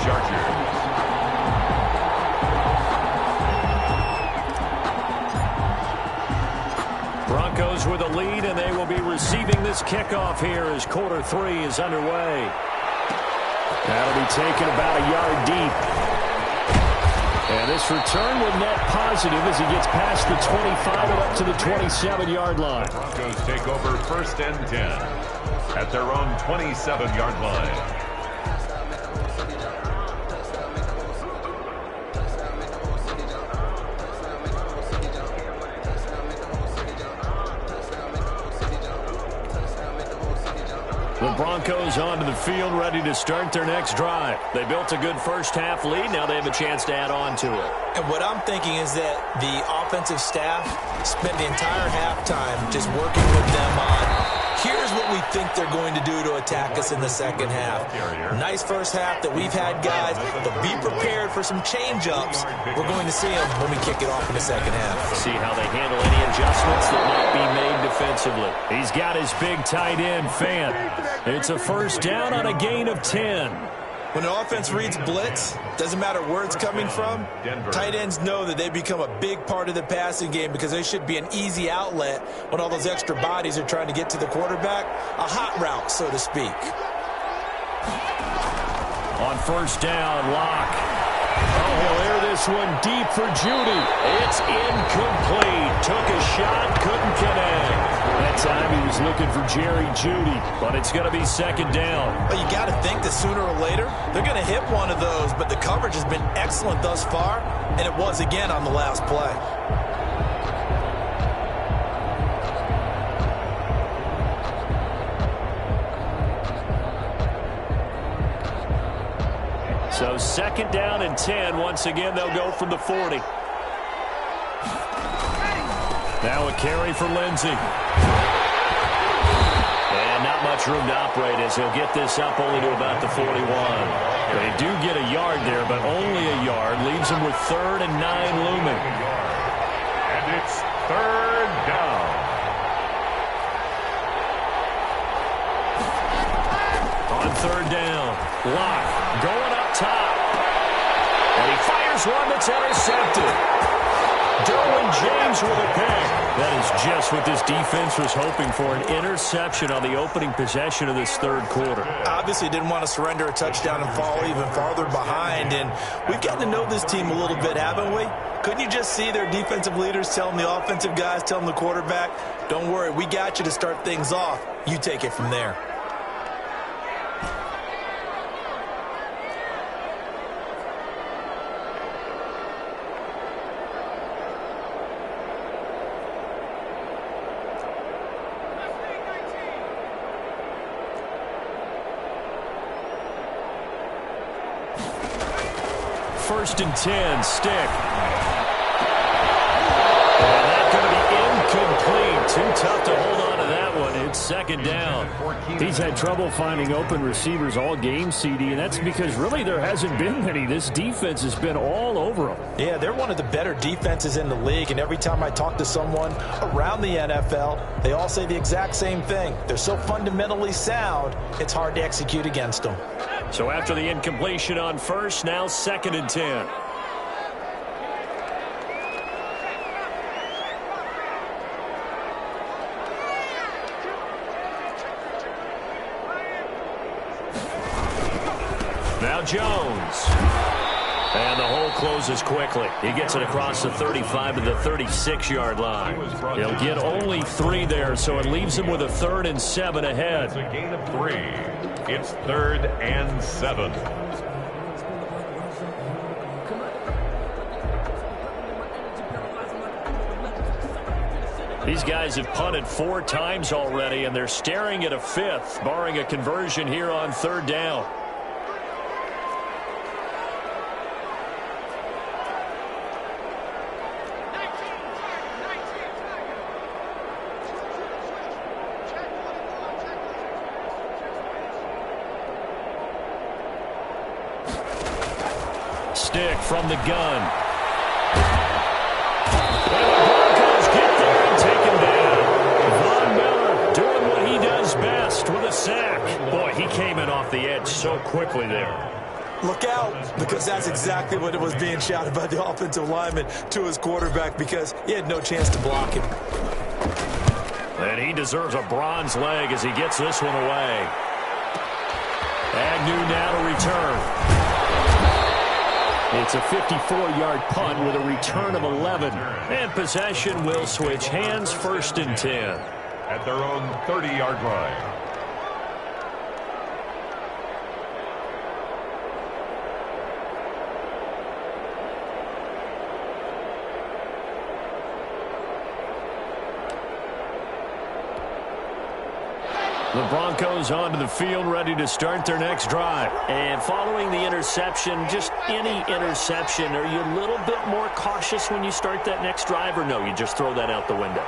Chargers. Broncos with a lead, and they will be receiving this kickoff here as quarter 3 is underway. That'll be taken about a yard deep. And this return will net positive as he gets past the 25 and up to the 27-yard line. The Broncos take over 1st and 10 at their own 27-yard line. The Broncos onto the field, ready to start their next drive. They built a good first-half lead. Now they have a chance to add on to it. And what I'm thinking is that the offensive staff spent the entire halftime just working with them on, here's what we think they're going to do to attack us in the second half. Nice first half that we've had, guys, but be prepared for some change-ups. We're going to see them when we kick it off in the second half. See how they handle any adjustments that might be made defensively. He's got his big tight end, Fant. It's a first down on a gain of 10. When an offense reads blitz, doesn't matter where it's coming from, tight ends know that they become a big part of the passing game because they should be an easy outlet when all those extra bodies are trying to get to the quarterback. A hot route, so to speak. On first down, Locke. Oh, he'll air this one deep for Judy. It's incomplete. Took a shot, couldn't connect. That time he was looking for Jerry Judy, but it's going to be second down. Well, you got to think that sooner or later they're going to hit one of those, but the coverage has been excellent thus far, and it was again on the last play. So second down and 10. Once again, they'll go from the 40. Now a carry for Lindsey. And not much room to operate as he'll get this up only to about the 41. They do get a yard there, but only a yard. Leaves them with 3rd and 9 looming. And it's 3rd down. On 3rd down, Locke going up top. And he fires one that's intercepted. Derwin James with a pick. That is just what this defense was hoping for, an interception on the opening possession of this third quarter. Obviously didn't want to surrender a touchdown and fall even farther behind, and we've gotten to know this team a little bit, haven't we? Couldn't you just see their defensive leaders telling the offensive guys, telling the quarterback, don't worry, we got you to start things off. You take it from there. First and 10, Stick. And that's going to be incomplete. Too tough to hold on to that one. It's second down. He's had trouble finding open receivers all game, CD, and that's because really there hasn't been many. This defense has been all over them. Yeah, they're one of the better defenses in the league, and every time I talk to someone around the NFL, they all say the exact same thing. They're so fundamentally sound, it's hard to execute against them. So after the incompletion on first, now second and 10. Now Jones. And the hole closes quickly. He gets it across the 35 to the 36-yard line. He'll get only 3 there, so it leaves him with a 3rd and 7 ahead. It's a gain of 3. It's 3rd and 7. These guys have punted 4 times already, and they're staring at a 5th, barring a conversion here on 3rd down. Stick from the gun. And the Broncos get there and take him down. Von Miller doing what he does best with a sack. Boy, he came in off the edge so quickly there. Look out, because that's exactly what it was being shouted by the offensive lineman to his quarterback, because he had no chance to block him. And he deserves a bronze leg as he gets this one away. Agnew now to return. It's a 54-yard punt with a return of 11. And possession will switch hands, 1st and 10. At their own 30-yard line. The Broncos onto the field, ready to start their next drive. And following the interception, just any interception, are you a little bit more cautious when you start that next drive, or no, you just throw that out the window?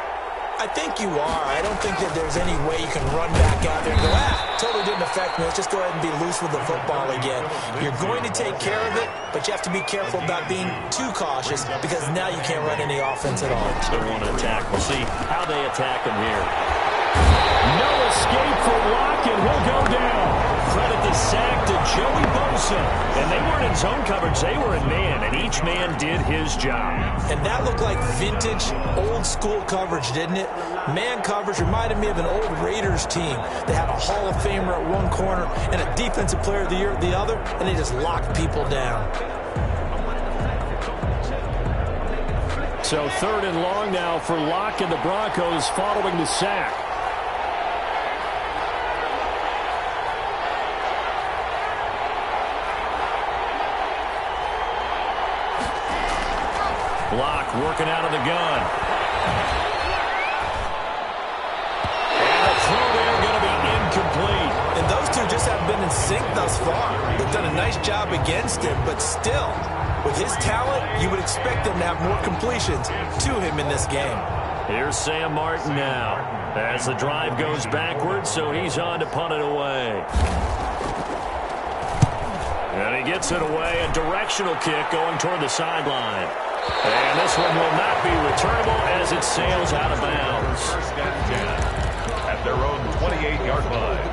I think you are. I don't think that there's any way you can run back out there and go, totally didn't affect me. Let's just go ahead and be loose with the football again. You're going to take care of it, but you have to be careful about being too cautious, because now you can't run any offense at all. Still want to attack. We'll see how they attack him here. No escape for Locke, and he'll go down. Credit the sack to Joey Bosa. And they weren't in zone coverage. They were in man, and each man did his job. And that looked like vintage, old-school coverage, didn't it? Man coverage reminded me of an old Raiders team. They had a Hall of Famer at one corner and a Defensive Player of the Year at the other, and they just locked people down. So 3rd and long now for Locke and the Broncos following the sack. Locke working out of the gun. And the throw there going to be incomplete. And those two just haven't been in sync thus far. They've done a nice job against him, but still, with his talent, you would expect them to have more completions to him in this game. Here's Sam Martin now as the drive goes backwards, so he's on to punt it away. And he gets it away, a directional kick going toward the sideline. And this one will not be returnable as it sails out of bounds. 1st and 10 at their own 28-yard line.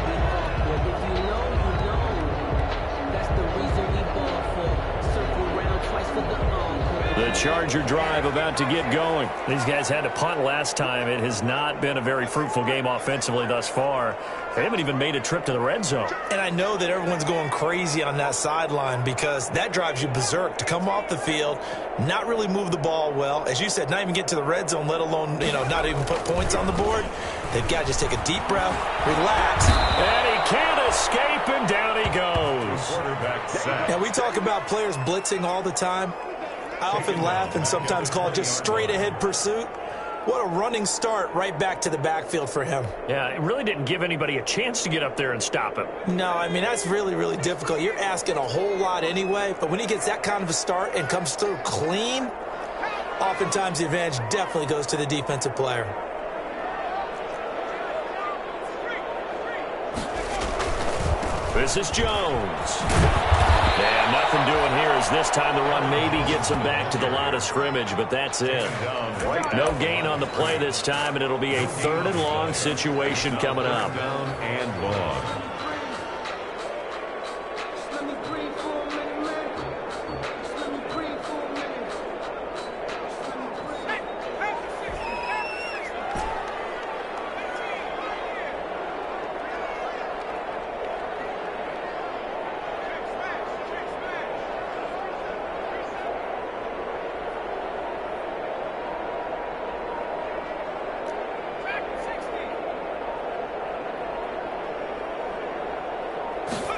The Charger drive about to get going. These guys had to punt last time. It has not been a very fruitful game offensively thus far. They haven't even made a trip to the red zone. And I know that everyone's going crazy on that sideline, because that drives you berserk to come off the field, not really move the ball well. As you said, not even get to the red zone, let alone, not even put points on the board. They've got to just take a deep breath, relax. And he can't escape, and down he goes. Quarterback sack. And we talk about players blitzing all the time. I often laugh and sometimes call it just straight-ahead pursuit. What a running start right back to the backfield for him. Yeah, it really didn't give anybody a chance to get up there and stop him. No, I mean, that's really, really difficult. You're asking a whole lot anyway, but when he gets that kind of a start and comes through clean, oftentimes the advantage definitely goes to the defensive player. This is Jones. And nothing doing here as this time the run maybe gets him back to the line of scrimmage, but that's it. No gain on the play this time, and it'll be a 3rd and long situation coming up. Down and long.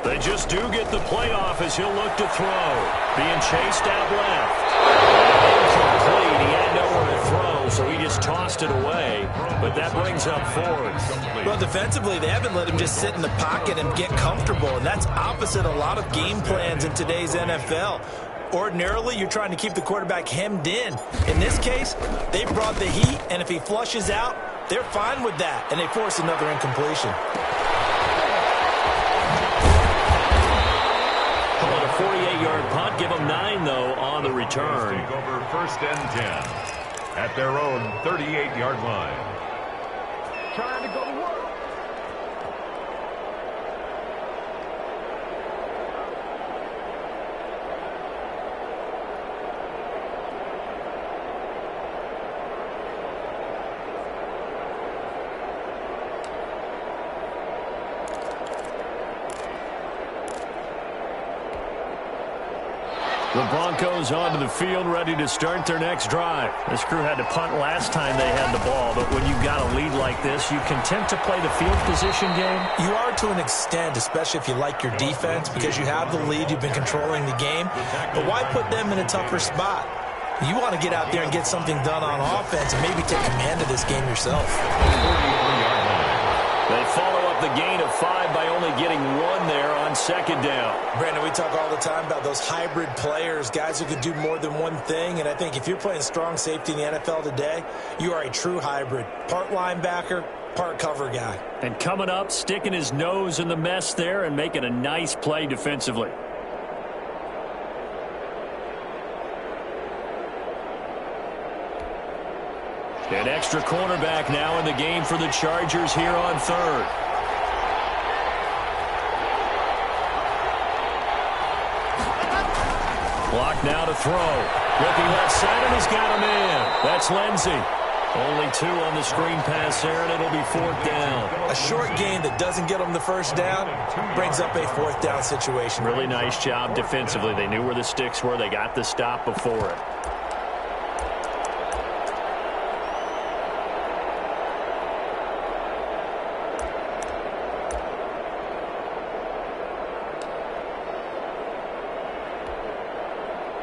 They just do get the playoff as he'll look to throw. Being chased out left. Incomplete. He had nowhere to throw, so he just tossed it away. But that brings up 4th. Well, defensively, they haven't let him just sit in the pocket and get comfortable, and that's opposite a lot of game plans in today's NFL. Ordinarily, you're trying to keep the quarterback hemmed in. In this case, they brought the heat, and if he flushes out, they're fine with that, and they force another incompletion. How about a 48-yard punt? Give them 9, though, on the return. Take over 1st and 10 at their own 38-yard line. Trying to go to work. The Broncos onto the field, ready to start their next drive. This crew had to punt last time they had the ball, but when you've got a lead like this, you content to play the field position game? You are to an extent, especially if you like your defense, because you have the lead, you've been controlling the game. But why put them in a tougher spot? You want to get out there and get something done on offense and maybe take command of this game yourself. They follow up the gain of 5 by only getting 1 there on second down. Brandon, we talk all the time about those hybrid players, guys who can do more than one thing. And I think if you're playing strong safety in the NFL today, you are a true hybrid. Part linebacker, part cover guy. And coming up, sticking his nose in the mess there and making a nice play defensively. An extra cornerback now in the game for the Chargers here on third. Block now to throw. Looking left side, and he's got him in. That's Lindsey. Only 2 on the screen pass there, and it'll be 4th down. A short gain that doesn't get them the first down brings up a 4th down situation. Really nice job defensively. They knew where the sticks were. They got the stop before it.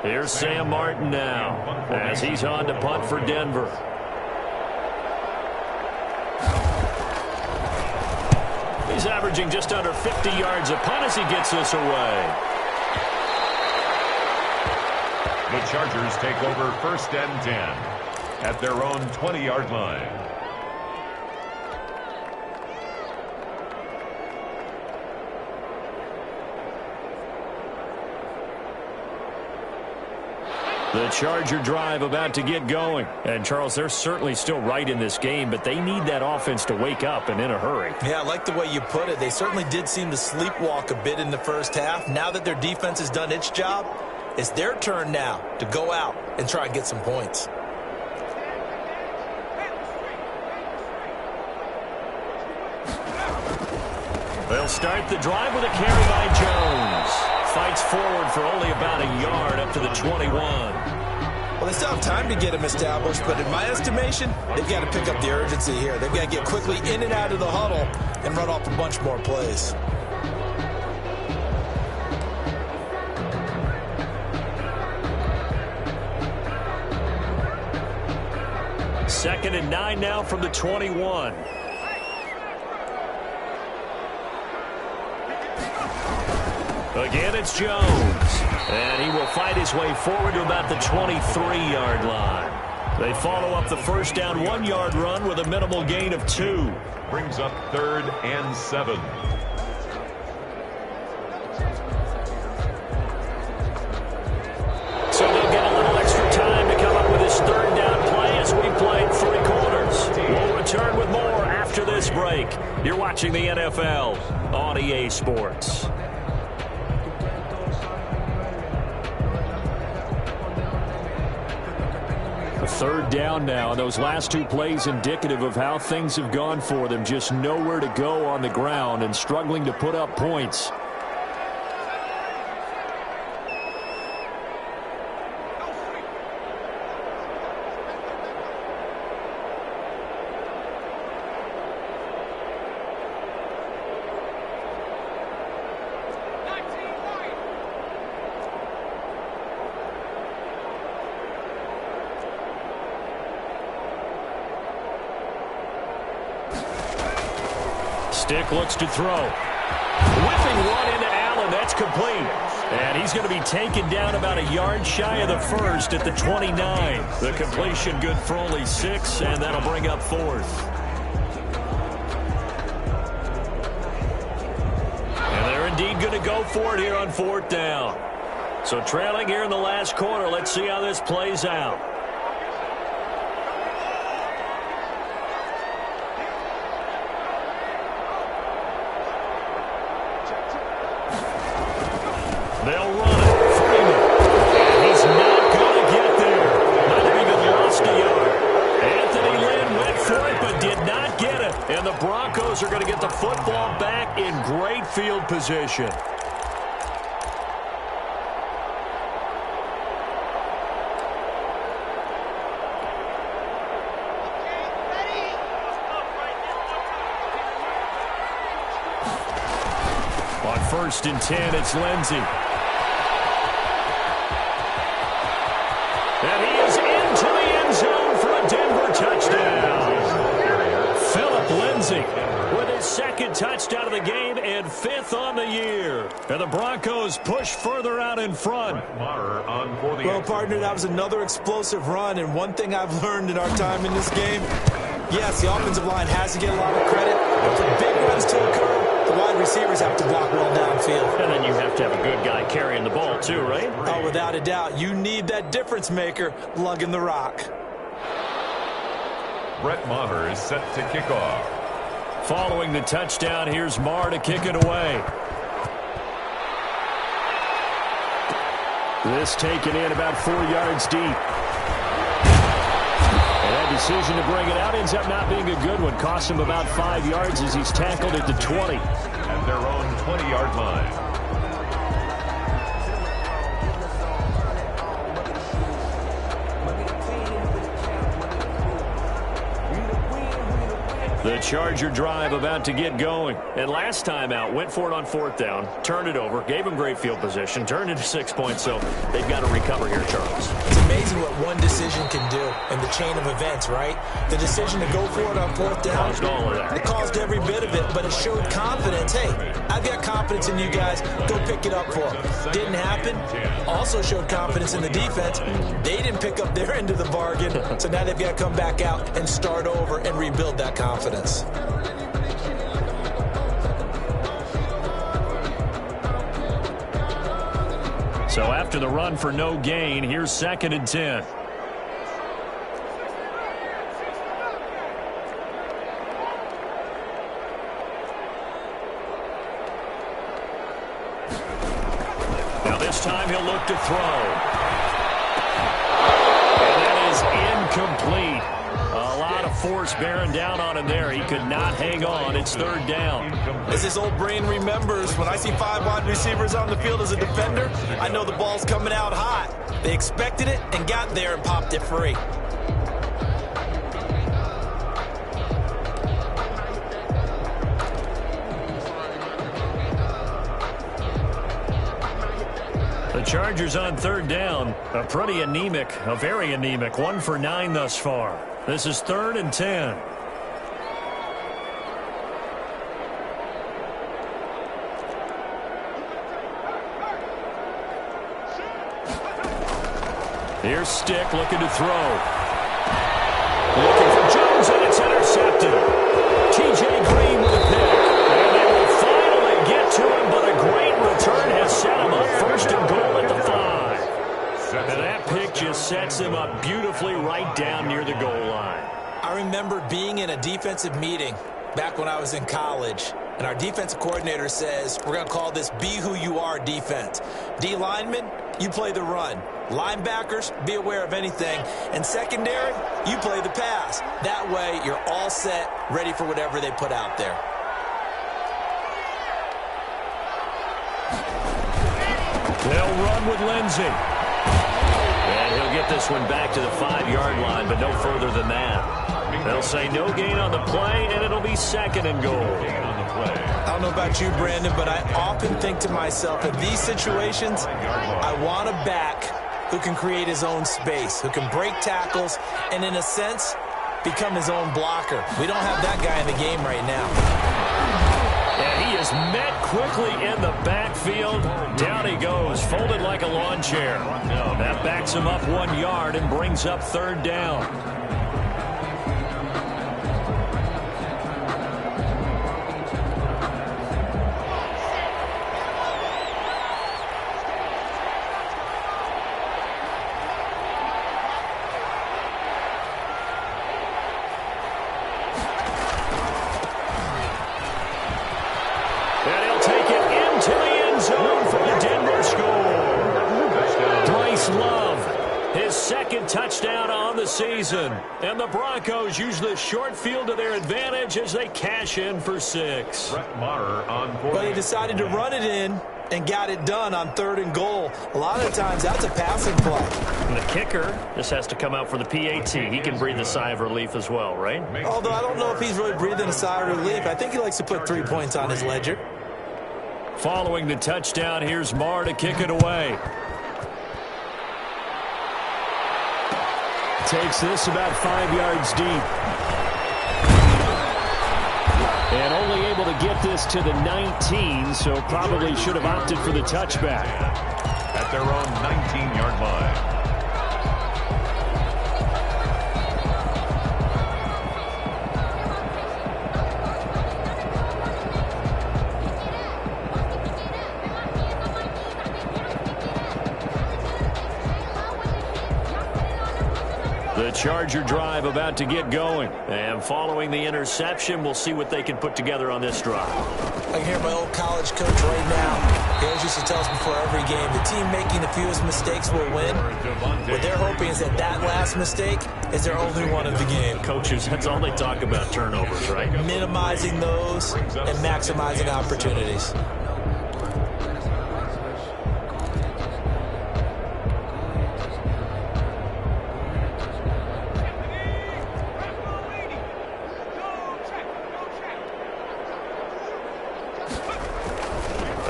Here's Sam Martin now as he's on to punt for Denver. He's averaging just under 50 yards a punt as he gets this away. The Chargers take over 1st and 10 at their own 20-yard line. The Charger drive about to get going. And, Charles, they're certainly still right in this game, but they need that offense to wake up and in a hurry. Yeah, I like the way you put it. They certainly did seem to sleepwalk a bit in the first half. Now that their defense has done its job, it's their turn now to go out and try and get some points. They'll start the drive with a carry by Jones. Fights forward for only about a yard up to the 21. Well, they still have time to get him established, but in my estimation, they've got to pick up the urgency here. They've got to get quickly in and out of the huddle and run off a bunch more plays. Second and 9 now from the 21. Again, it's Jones. And he will fight his way forward to about the 23-yard line. They follow up the first down 1-yard run with a minimal gain of 2. Brings up 3rd and 7. So they'll get a little extra time to come up with his 3rd down play as we played 3 quarters. We'll return with more after this break. You're watching the NFL on EA Sports. A 3rd down now. Those last 2 plays indicative of how things have gone for them. Just nowhere to go on the ground and struggling to put up points. Stick looks to throw. Whipping one into Allen. That's complete. And he's going to be taken down about a yard shy of the first at the 29. The completion good for only 6, and that'll bring up 4th. And they're indeed going to go for it here on 4th down. So trailing here in the last quarter. Let's see how this plays out. They'll run it. Freeman. And he's not going to get there. Might have even lost a yard. Anthony Lynn went for it but did not get it. And the Broncos are going to get the football back in great field position. 1st and 10. It's Lindsey. And he is into the end zone for a Denver touchdown. Philip Lindsey with his 2nd touchdown of the game and 5th on the year. And the Broncos push further out in front. Well, partner, that was another explosive run. And one thing I've learned in our time in this game, yes, the offensive line has to get a lot of credit. But for big runs to occur, the wide receivers have to block well downfield. And then you have to have a good guy carrying the ball too, right? Oh, without a doubt. You need that difference maker lugging the rock. Brett Maher is set to kick off. Following the touchdown, here's Maher to kick it away. This taken in about 4 yards deep. And that decision to bring it out ends up not being a good one. Costs him about 5 yards as he's tackled at the 20. At their own 20-yard line. The Charger drive about to get going. And last time out, went for it on 4th down, turned it over, gave him great field position, turned it to 6 points, so they've got to recover here, Charles. It's amazing what one decision can do in the chain of events, right? The decision to go for it on 4th down. Caused all of that. It caused every bit of it, but it showed confidence. Hey, I've got confidence in you guys. Go pick it up for them. Didn't happen. Also showed confidence in the defense. They didn't pick up their end of the bargain, so now they've got to come back out and start over and rebuild that confidence. So after the run for no gain, here's 2nd and 10. Now this time he'll look to throw. And that is incomplete. A lot of force bearing down on him there. He could not hang on. It's 3rd down. As his old brain remembers, when I see 5 wide receivers on the field as a defender, I know the ball's coming out hot. They expected it and got there and popped it free. The Chargers on 3rd down. A pretty anemic, a very anemic. 1 for 9 thus far. This is 3rd and 10. Here's Stick looking to throw. Looking for Jones, and it's intercepted. T.J. Green with a pick. And they will finally get to him, but a great return has set him up 1st and goal at the 5. And that pick just sets him up beautifully right down near the goal line. I remember being in a defensive meeting back when I was in college, and our defensive coordinator says, we're going to call this Be Who You Are defense. D linemen, you play the run. Linebackers, be aware of anything. And secondary, you play the pass. That way, you're all set, ready for whatever they put out there. They'll run with Lindsey. And he'll get this one back to the 5-yard line, but no further than that. They'll say no gain on the play, and it'll be 2nd and goal. I don't know about you, Brandon, but I often think to myself, in these situations, I want a back who can create his own space, who can break tackles, and in a sense, become his own blocker. We don't have that guy in the game right now. And he is met quickly in the backfield. Down he goes, folded like a lawn chair. That backs him up 1 yard and brings up 3rd down. Touchdown on the season. And the Broncos use the short field to their advantage as they cash in for 6. Well, they decided to run it in and got it done on 3rd and goal. A lot of the times, that's a passing play. And the kicker just has to come out for the PAT. He can breathe a sigh of relief as well, right? Although I don't know if he's really breathing a sigh of relief. I think he likes to put 3 points on his ledger. Following the touchdown, here's Marr to kick it away. Takes this about 5 yards deep. And only able to get this to the 19, so probably should have opted for the touchback. At their own 19-yard line. The Charger drive about to get going. And following the interception, we'll see what they can put together on this drive. I can hear my old college coach right now. He always used to tell us before every game, the team making the fewest mistakes will win. What they're hoping is that that last mistake is their only one of the game. Coaches, that's all they talk about, turnovers, right? Minimizing those and maximizing opportunities.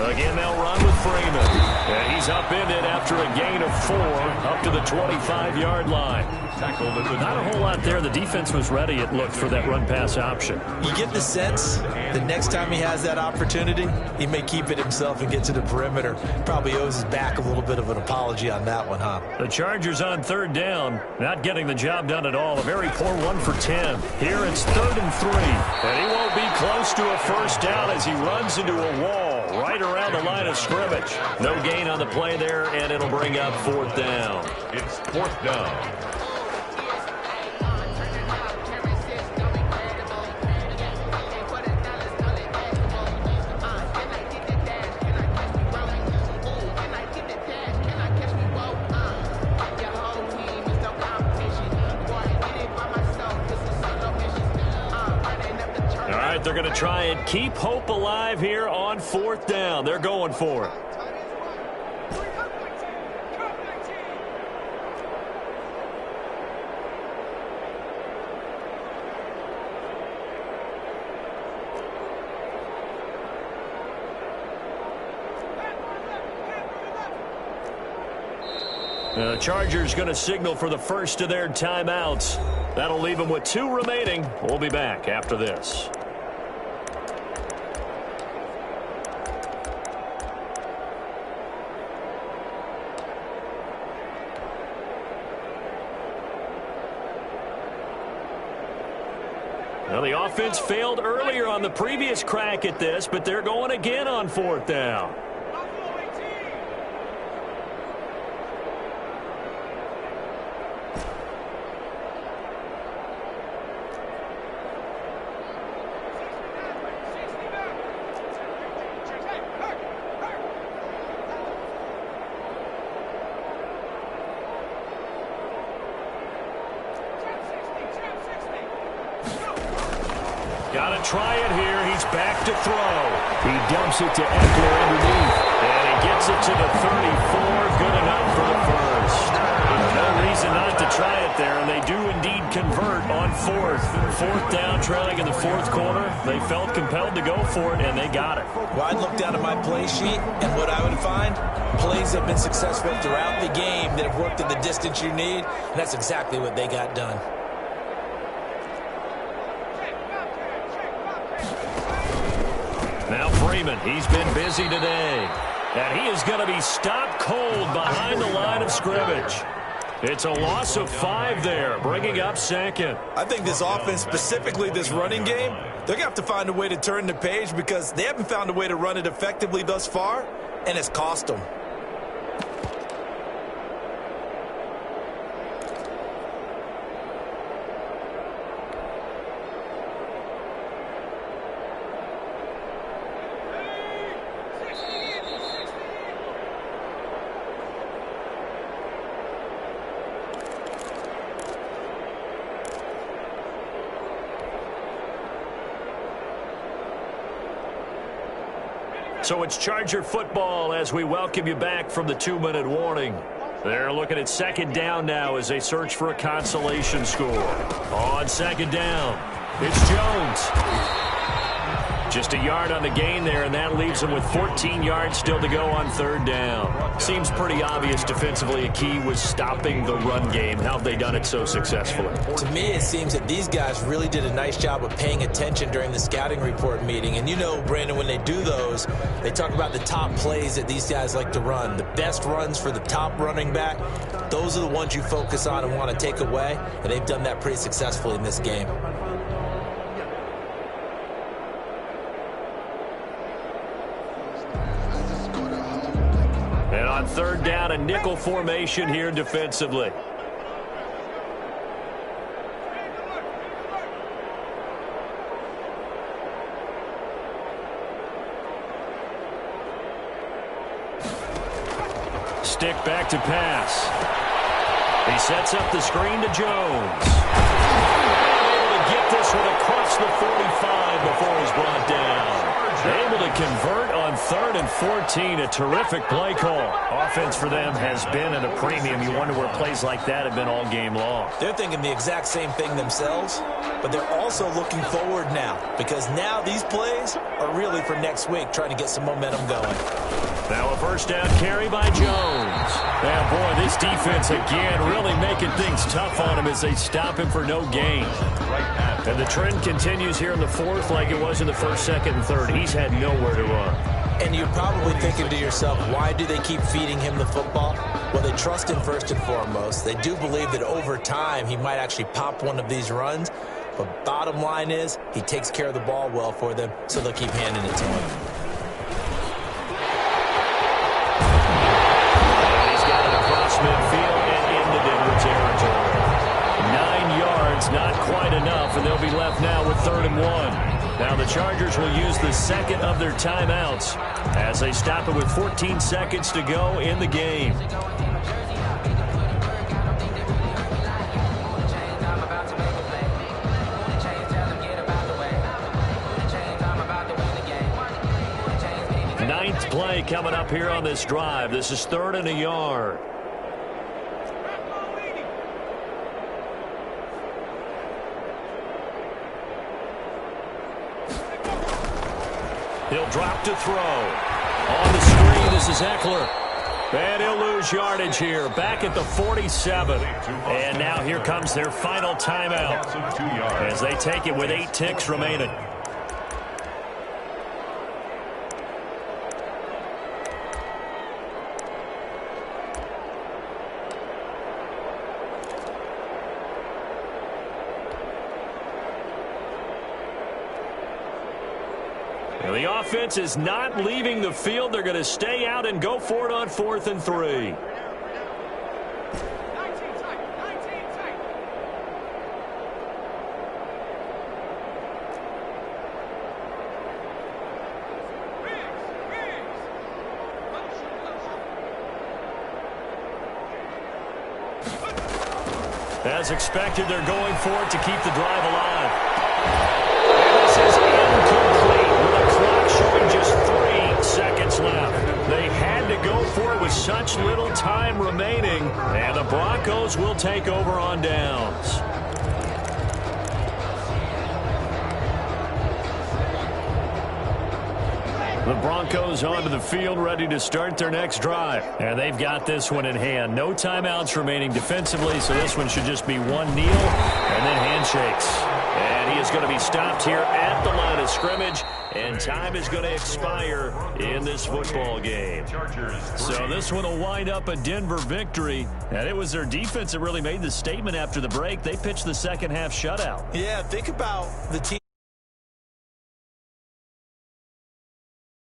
Again, they'll run with Freeman. And he's upended after a gain of 4 up to the 25-yard line. Not a whole lot there. The defense was ready, it looked, for that run-pass option. You get the sense that next time he has that opportunity, he may keep it himself and get to the perimeter. Probably owes his back a little bit of an apology on that one, huh? The Chargers on 3rd down, not getting the job done at all. A very poor 1 for 10. Here it's 3rd and 3. And he won't be close to a first down as he runs into a wall right around the line of scrimmage. No gain on the play there, and it'll bring up 4th down. It's 4th down. They're going to try and keep hope alive here on 4th down. They're going for it. The Chargers going to signal for the first of their timeouts. That'll leave them with 2 remaining. We'll be back after this. Well, the offense failed earlier on the previous crack at this, but they're going again on 4th down. Got to try it here. He's back to throw. He dumps it to Eckler underneath. And he gets it to the 34. Good enough for the first. No reason not to try it there, and they do indeed convert on 4th. 4th down, trailing in the 4th quarter. They felt compelled to go for it, and they got it. Well, I'd look down at my play sheet, and what I would find, plays have been successful throughout the game that have worked in the distance you need, and that's exactly what they got done. Now Freeman, he's been busy today. And he is going to be stopped cold behind the line of scrimmage. It's a loss of 5 there, bringing up 2nd. I think this offense, specifically this running game, they're going to have to find a way to turn the page because they haven't found a way to run it effectively thus far, and it's cost them. So it's Charger football as we welcome you back from the 2-minute warning. They're looking at 2nd down now as they search for a consolation score. On 2nd down, it's Jones. Just a yard on the gain there, and that leaves them with 14 yards still to go on third down. Seems pretty obvious defensively a key was stopping the run game. How have they done it so successfully? To me, it seems that these guys really did a nice job of paying attention during the scouting report meeting. And you know, Brandon, when they do those, they talk about the top plays that these guys like to run. The best runs for the top running back, those are the ones you focus on and want to take away. And they've done that pretty successfully in this game. And on third down, a nickel formation here defensively. Stick back to pass. He sets up the screen to Jones. Able to get this one across the 45 before he's brought down. Able to convert on 3rd and 14. A terrific play call. Offense for them has been at a premium. You wonder where plays like that have been all game long. They're thinking the exact same thing themselves, but they're also looking forward now because now these plays are really for next week, trying to get some momentum going. Now a first down carry by Jones. And boy, this defense again really making things tough on him as they stop him for no gain. And the trend continues here in the fourth like it was in the first, second, and third. He's had nowhere to run. And you're probably thinking to yourself, why do they keep feeding him the football? Well, they trust him first and foremost. They do believe that over time he might actually pop one of these runs. But bottom line is he takes care of the ball well for them, so they'll keep handing it to him. He's got it across midfield and into Denver territory. 9 yards, not quite enough, and they'll be left now with 3rd and 1. Now the Chargers will use the second of their timeouts as they stop it with 14 seconds to go in the game. Ninth play coming up here on this drive. This is 3rd and a yard. He'll drop to throw. On the screen, this is Eckler. And he'll lose yardage here. Back at the 47. And now here comes their final timeout as they take it with 8 ticks remaining. The offense is not leaving the field. They're going to stay out and go for it on 4th and 3. As expected, they're going for it to keep the drive alive. This is incomplete with a clock showing just 3 seconds left. They had to go for it with such little time remaining, and the Broncos will take over on downs. The Broncos onto the field, ready to start their next drive. And they've got this one in hand. No timeouts remaining defensively, so this one should just be one kneel and then handshakes. And he is going to be stopped here at the line of scrimmage, and time is going to expire in this football game. So this one will wind up a Denver victory, and it was their defense that really made the statement after the break. They pitched the second half shutout. Yeah, think about the team.